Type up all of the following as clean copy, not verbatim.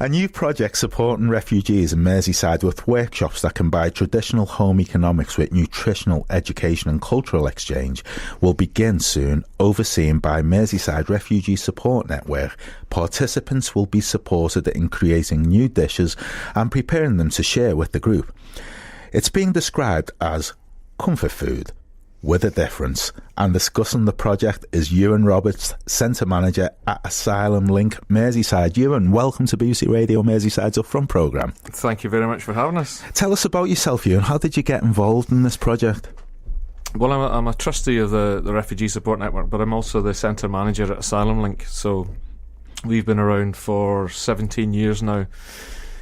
A new project supporting refugees in Merseyside with workshops that combine traditional home economics with nutritional education and cultural exchange will begin soon, overseen by Merseyside Refugee Support Network. Participants will be supported in creating new dishes and preparing them to share with the group. It's being described as comfort food with a difference, and discussing the project is Ewan Roberts, Centre Manager at Asylum Link Merseyside. Ewan, welcome to BBC Radio Merseyside's Upfront programme. Thank you very much for having us. Tell us about yourself, Ewan. How did you get involved in this project? Well, I'm a trustee of the Refugee Support Network, but I'm also the Centre Manager at Asylum Link. So we've been around for 17 years now.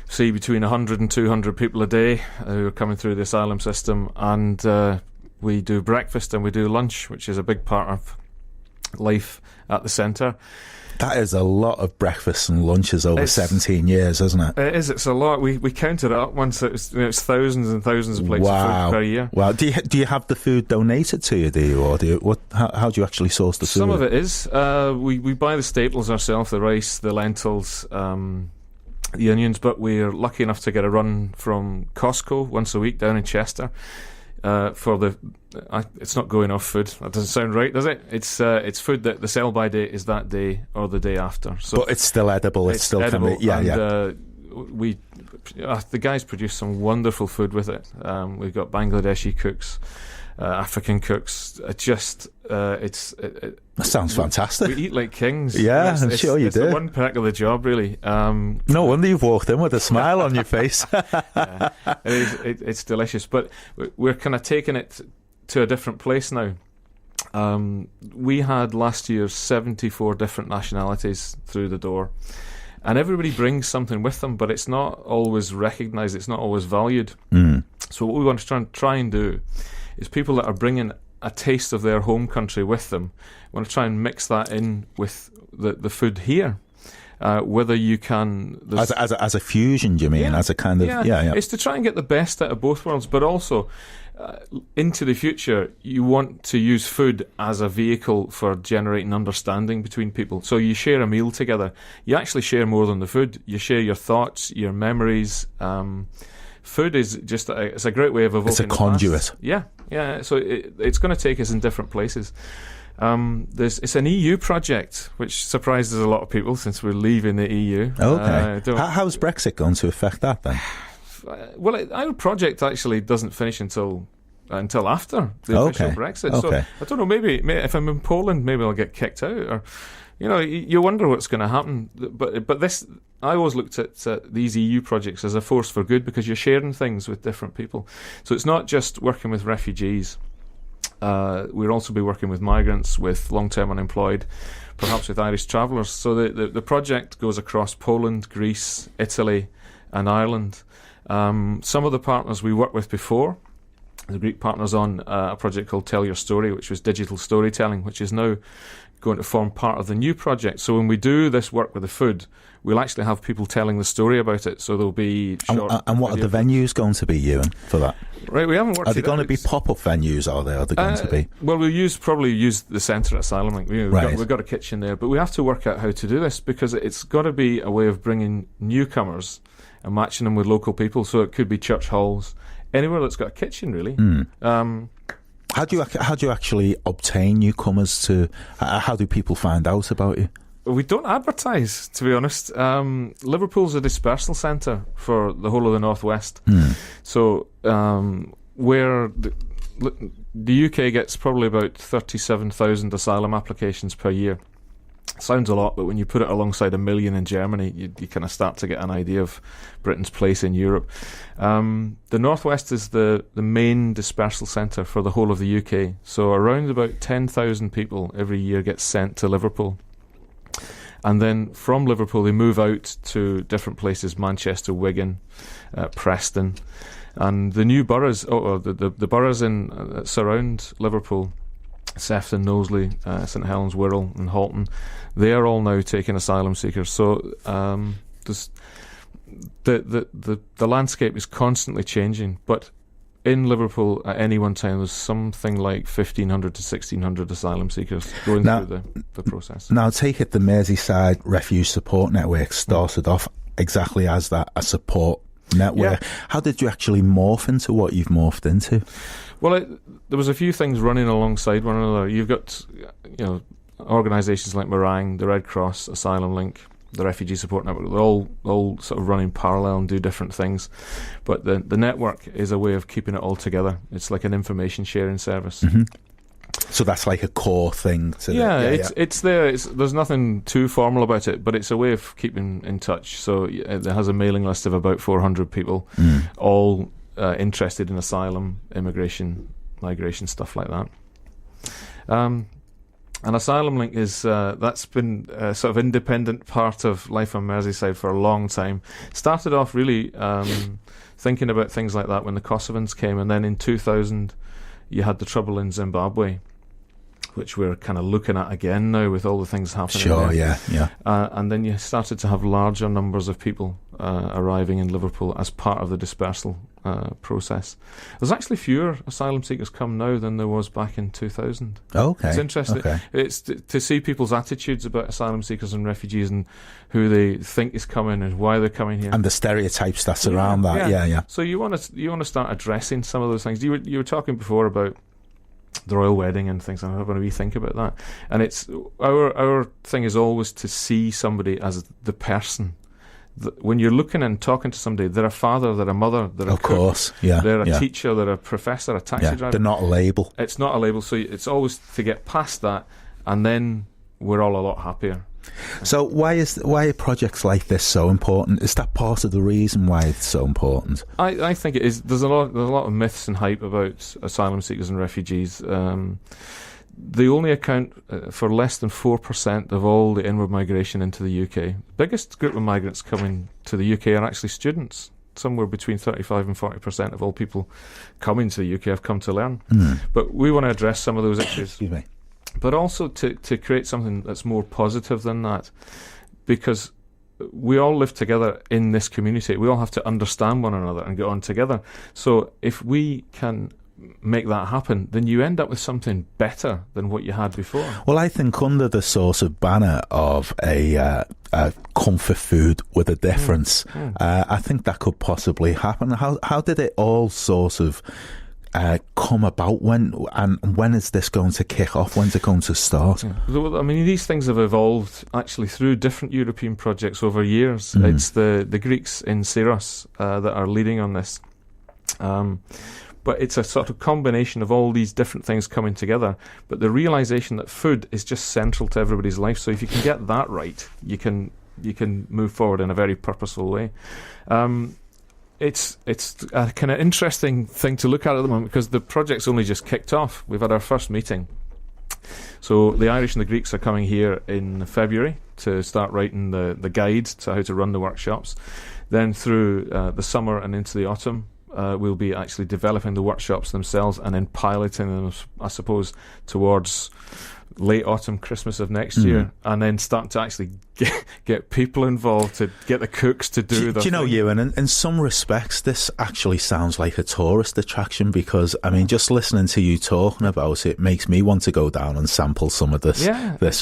See between 100 and 200 people a day who are coming through the asylum system, and we do breakfast and we do lunch, which is a big part of life at the centre. That is a lot of breakfasts and lunches over 17 years, isn't it? It is. It's a lot. We counted it up once. It's thousands and thousands of plates of food per year. Wow. Do you have the food donated to you, do you? Or how do you actually source the food? Some of it is. We buy the staples ourselves, the rice, the lentils, the onions, but we're lucky enough to get a run from Costco once a week down in Chester. It's not going off food. That doesn't sound right, does it? It's food that the sell-by date is that day or the day after. So but it's still edible. It's still edible. The guys produce some wonderful food with it. We've got Bangladeshi cooks, African cooks. That sounds fantastic. We eat like kings. Yeah, I'm sure you do. It's the one perk of the job, really. No wonder you've walked in with a smile on your face. Yeah, it's delicious, but we're kind of taking it to a different place now. We had last year 74 different nationalities through the door, and everybody brings something with them, but it's not always recognised, it's not always valued. So what we want to try and do is people that are bringing a taste of their home country with them, we want to try and mix that in with the food here. Whether you can as a fusion, do you mean? Yeah, as a kind of yeah. It's to try and get the best out of both worlds, but also into the future, you want to use food as a vehicle for generating understanding between people. So you share a meal together. You actually share more than the food. You share your thoughts, your memories. Food is just it's a great way of evoking. It's a conduit. Yeah. So it's going to take us in different places. It's an EU project, which surprises a lot of people since we're leaving the EU. Okay. How's Brexit going to affect that then? Well, our project actually doesn't finish until after the official Brexit. Okay. So I don't know. Maybe if I'm in Poland, maybe I'll get kicked out, or you wonder what's going to happen. But this, I always looked at these EU projects as a force for good because you're sharing things with different people. So it's not just working with refugees. We'll also be working with migrants, with long-term unemployed, perhaps with Irish travellers. So the project goes across Poland, Greece, Italy and Ireland. Some of the partners we worked with before, the Greek partners on a project called Tell Your Story, which was digital storytelling, which is now going to form part of the new project. So when we do this work with the food, we'll actually have people telling the story about it. So there'll be short. And what are the venues going to be, Ewan, for that? Right, we haven't worked. Are they going to be pop-up venues? Are they going to be? Well, we'll probably use the centre at Asylum Link. We've got a kitchen there, but we have to work out how to do this because it's got to be a way of bringing newcomers and matching them with local people. So it could be church halls, anywhere that's got a kitchen, really. How do you actually obtain newcomers to? How do people find out about you? We don't advertise, to be honest. Liverpool's a dispersal centre for the whole of the Northwest. So where the UK gets probably about 37,000 asylum applications per year. Sounds a lot, but when you put it alongside 1 million in Germany, you kind of start to get an idea of Britain's place in Europe. The Northwest is the main dispersal centre for the whole of the UK. So around about 10,000 people every year get sent to Liverpool. And then from Liverpool, they move out to different places, Manchester, Wigan, Preston. And the new boroughs, the boroughs in surround Liverpool, Sefton, Knowsley, St Helens, Wirral and Halton, they are all now taking asylum seekers. So the landscape is constantly changing. But in Liverpool at any one time there's something like 1,500 to 1,600 asylum seekers going through the process. Now take it the Merseyside Refugee Support Network started off exactly as that, a support network. Yeah. How did you actually morph into what you've morphed into? Well, there was a few things running alongside one another. You've got, organisations like Meringue, the Red Cross, Asylum Link, the Refugee Support Network. They're all sort of running parallel and do different things. But the network is a way of keeping it all together. It's like an information sharing service. Mm-hmm. So that's like a core thing to it's there. There's nothing too formal about it, but it's a way of keeping in touch. So it has a mailing list of about 400 people, all interested in asylum, immigration, migration, stuff like that. And Asylum Link is that's been a sort of independent part of life on Merseyside for a long time. Started off really thinking about things like that when the Kosovans came, and then in 2000 you had the trouble in Zimbabwe, which we're kind of looking at again now with all the things happening. Sure, there. yeah. And then you started to have larger numbers of people arriving in Liverpool as part of the dispersal process. There's actually fewer asylum seekers come now than there was back in 2000. Okay. It's interesting. Okay. It's to see people's attitudes about asylum seekers and refugees and who they think is coming and why they're coming here. And the stereotypes that surround that. Yeah. So you want to start addressing some of those things. You were talking before about the royal wedding and things, and how do we think about that? And it's our thing is always to see somebody as the person. When you're looking and talking to somebody, they're a father, they're a mother, they're a cook, they're a teacher, they're a professor, a taxi driver. They're not a label. It's not a label, so it's always to get past that, and then we're all a lot happier. So why are projects like this so important? Is that part of the reason why it's so important? I think it is. There's a lot of myths and hype about asylum seekers and refugees. They only account for less than 4% of all the inward migration into the UK. The biggest group of migrants coming to the UK are actually students. Somewhere between 35 and 40% of all people coming to the UK have come to learn. But we want to address some of those issues. Excuse me. But also to create something that's more positive than that, because we all live together in this community. We all have to understand one another and get on together. So if we can make that happen, then you end up with something better than what you had before. Well, I think under the sort of banner of a comfort food with a difference, I think that could possibly happen. How did it all sort of come about? When is this going to kick off? When's it going to start? I mean, these things have evolved actually through different European projects over years. It's the Greeks in Syros that are leading on this. But it's a sort of combination of all these different things coming together. But the realisation that food is just central to everybody's life. So if you can get that right, you can move forward in a very purposeful way. It's a kind of interesting thing to look at the moment, because the project's only just kicked off. We've had our first meeting. So the Irish and the Greeks are coming here in February to start writing the guide to how to run the workshops. Then through the summer and into the autumn, we'll be actually developing the workshops themselves and then piloting them, I suppose, towards late autumn, Christmas of next year, and then start to actually get people involved, to get the cooks to do you know, Ewan, in some respects this actually sounds like a tourist attraction, because I mean, just listening to you talking about it makes me want to go down and sample some of this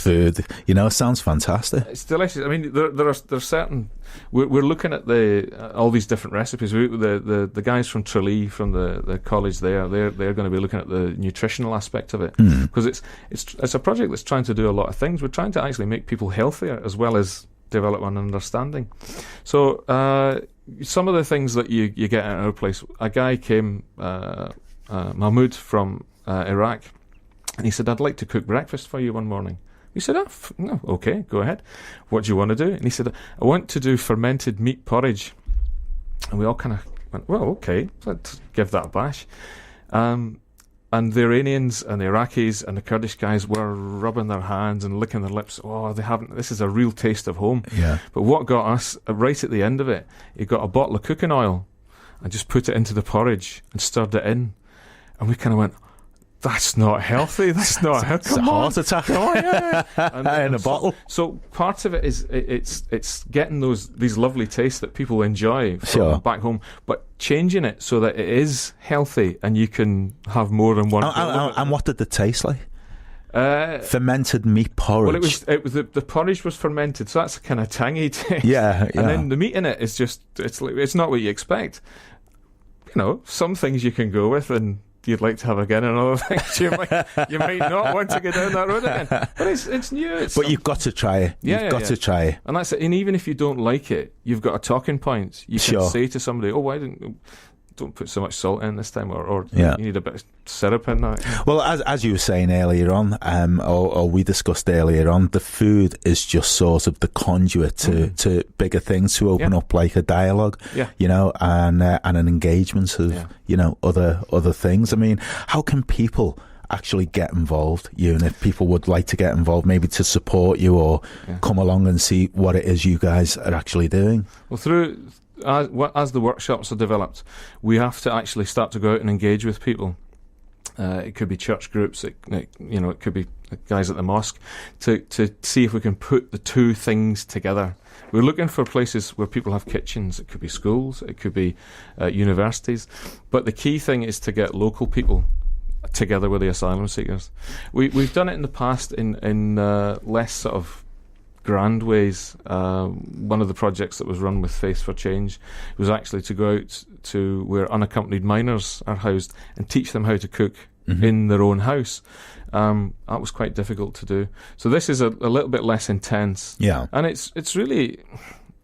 food. You know, it sounds fantastic. It's delicious. I mean, there are certain, we're looking at all these different recipes. The guys from Tralee, from the college they're going to be looking at the nutritional aspect of it, because it's a project that's trying to do a lot of things. We're trying to actually make people healthier as well as develop an understanding. So some of the things that you get at our place, a guy came, Mahmoud from Iraq, and he said, "I'd like to cook breakfast for you one morning." We said, no, okay, go ahead. What do you want to do? And he said, "I want to do fermented meat porridge." And we all kind of went, well, okay, let's give that a bash. And the Iranians and the Iraqis and the Kurdish guys were rubbing their hands and licking their lips. Oh, this is a real taste of home. Yeah. But what got us, right at the end of it, he got a bottle of cooking oil and just put it into the porridge and stirred it in. And we kind of went, that's not healthy. That's not healthy. It's a heart attack. Oh, yeah. In a bottle. So part of it is it's getting these lovely tastes that people enjoy from back home, but changing it so that it is healthy and you can have more than one. And what did it taste like? Fermented meat porridge. Well, it was the porridge was fermented, so that's a kind of tangy taste. Yeah. And then the meat in it is just it's not what you expect. Some things you can go with, and you'd like to have again, and other things you might not want to go down that road again. But it's new. But you've got to try it. You've got to try it. And that's it. And even if you don't like it, you've got a talking point. You can say to somebody, "Oh, don't put so much salt in this time," or you need a bit of syrup in that. Well, as you were saying earlier on, or we discussed earlier on, the food is just sort of the conduit to bigger things, to open up like a dialogue, and an engagement of other things. I mean, how can people actually get involved? And if people would like to get involved, maybe to support you or come along and see what it is you guys are actually doing. Well, as the workshops are developed, we have to actually start to go out and engage with people. It could be church groups, it could be guys at the mosque, to see if we can put the two things together. We're looking for places where people have kitchens. It could be schools, it could be universities, but the key thing is to get local people together with the asylum seekers. We've done it in the past in less sort of grand ways. One of the projects that was run with Faith for Change was actually to go out to where unaccompanied minors are housed and teach them how to cook in their own house. That was quite difficult to do. So this is a little bit less intense. Yeah. And it's really...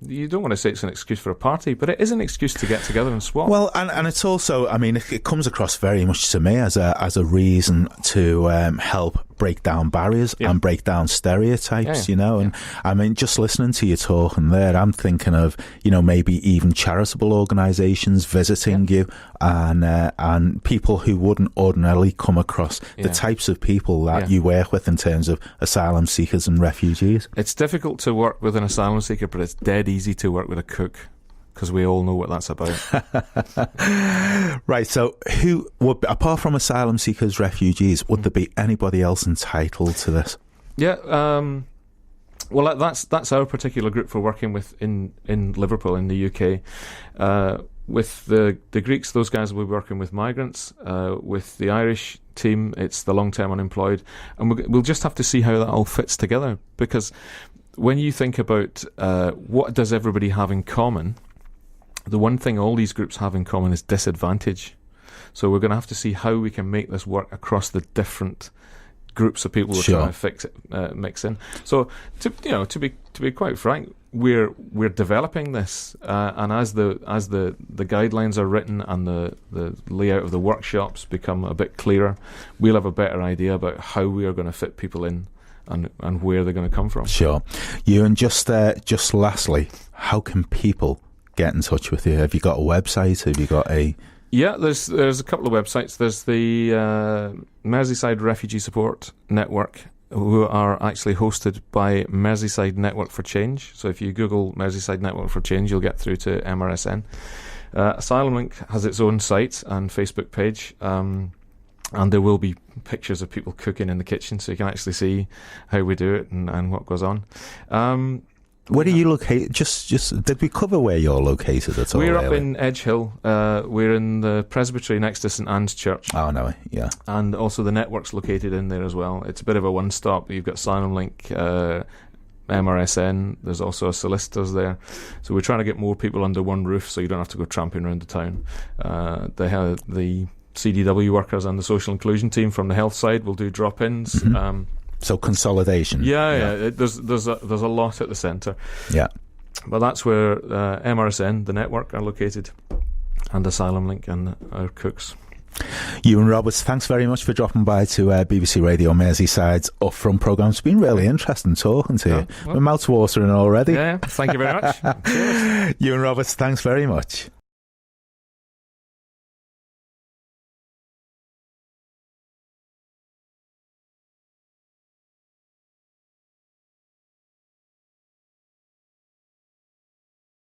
You don't want to say it's an excuse for a party, but it is an excuse to get together and swap. Well, and it's also, I mean, it comes across very much to me as a reason to help break down barriers and break down stereotypes, and I mean, just listening to you talking there, I'm thinking of, maybe even charitable organisations visiting you and people who wouldn't ordinarily come across the types of people that you work with in terms of asylum seekers and refugees. It's difficult to work with an asylum seeker, but it's dead easy to work with a cook, because we all know what that's about. Right, so who would, apart from asylum seekers, refugees, would there be anybody else entitled to this? Yeah, well, that's our particular group for working with in Liverpool, in the UK. With the Greeks, those guys will be working with migrants. With the Irish team, it's the long-term unemployed. And we'll just have to see how that all fits together, because when you think about what does everybody have in common, the one thing all these groups have in common is disadvantage. So we're going to have to see how we can make this work across the different groups of people we're trying to mix in. So to be quite frank, we're developing this, and as the guidelines are written and the layout of the workshops become a bit clearer, we'll have a better idea about how we are going to fit people in and where they're going to come from. Sure. Ewan, just lastly, how can people get in touch with you? Have you got a website? Have you got a... Yeah, there's a couple of websites. There's the Merseyside Refugee Support Network, who are actually hosted by Merseyside Network for Change. So if you Google Merseyside Network for Change, you'll get through to MRSN. Asylum Link has its own site and Facebook page, and there will be pictures of people cooking in the kitchen, so you can actually see how we do it and what goes on. Where are you located? Just did we cover where you're located at all? We're up in Edge Hill. We're in the presbytery next to St Anne's Church. Oh, no, yeah. And also the network's located in there as well. It's a bit of a one-stop. You've got Asylum Link, MRSN. There's also a solicitors there. So we're trying to get more people under one roof, so you don't have to go tramping around the town. They have the CDW workers and the social inclusion team from the health side will do drop-ins. Mm-hmm. So consolidation. Yeah. There's a lot at the centre. Yeah. But that's where MRSN, the network, are located, and Asylum Link and our cooks. Ewan Roberts, thanks very much for dropping by to BBC Radio Merseyside's Upfront programme. It's been really interesting talking to you. Well, my mouth's watering already. Yeah, thank you very much. Ewan Roberts, thanks very much.